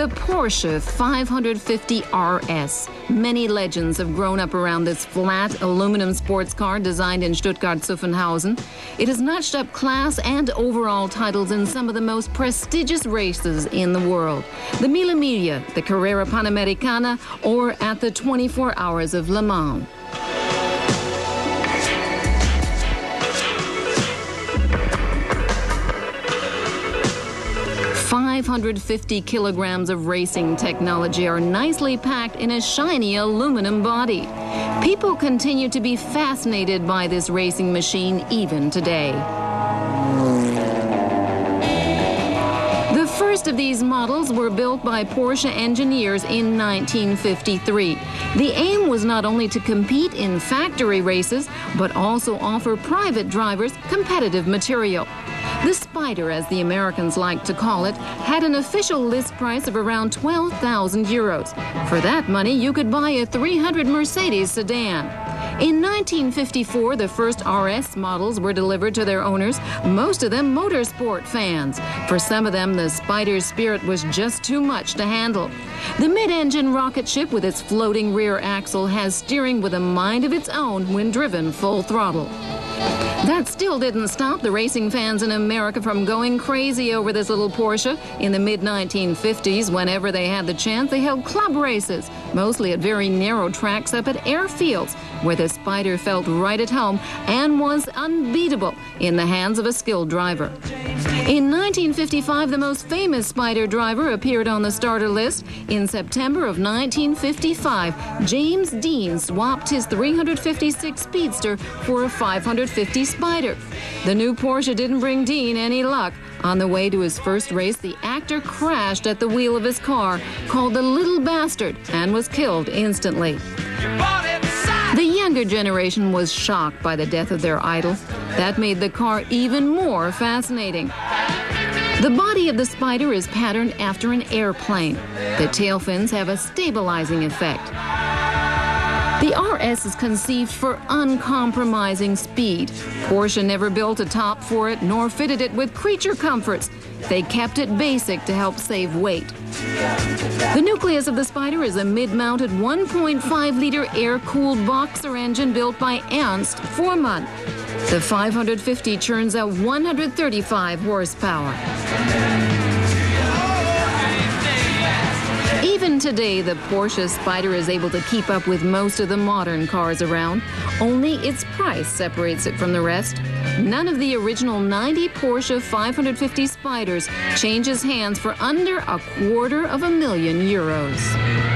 The Porsche 550 RS. Many legends have grown up around this flat aluminum sports car designed in Stuttgart-Zuffenhausen. It has notched up class and overall titles in some of the most prestigious races in the world. The Mille Miglia, the Carrera Panamericana, or at the 24 Hours of Le Mans. "550 kilograms of racing technology are nicely packed in a shiny aluminum body. People continue to be fascinated by this racing machine even today. The first of these models were built by Porsche engineers in 1953. The aim was not only to compete in factory races, but also offer private drivers competitive material. The Spyder, as the Americans like to call it, had an official list price of around 12,000 euros. For that money, you could buy a 300 Mercedes sedan. In 1954, the first RS models were delivered to their owners, most of them motorsport fans. For some of them, the Spyder's spirit was just too much to handle. The mid-engine rocket ship with its floating rear axle has steering with a mind of its own when driven full throttle. That still didn't stop the racing fans in America from going crazy over this little Porsche. In the mid-1950s, whenever they had the chance, they held club races, mostly at very narrow tracks up at airfields, where the Spyder felt right at home and was unbeatable in the hands of a skilled driver. In 1955, the most famous Spyder driver appeared on the starter list. In September of 1955, James Dean swapped his 356 Speedster for a 550 Spyder. The new Porsche didn't bring Dean any luck. On the way to his first race, the actor crashed at the wheel of his car, called the Little Bastard, and was killed instantly. The younger generation was shocked by the death of their idol. That made the car even more fascinating. The body of the Spyder is patterned after an airplane. The tail fins have a stabilizing effect. The RS is conceived for uncompromising speed. Porsche never built a top for it, nor fitted it with creature comforts. They kept it basic to help save weight. The nucleus of the Spyder is a mid-mounted 1.5-liter air-cooled Boxster engine built by Ernst Fuhrmann. The 550 churns out 135 horsepower. Even today, the Porsche Spyder is able to keep up with most of the modern cars around. Only its price separates it from the rest. None of the original 90 Porsche 550 Spyders changes hands for under €250,000.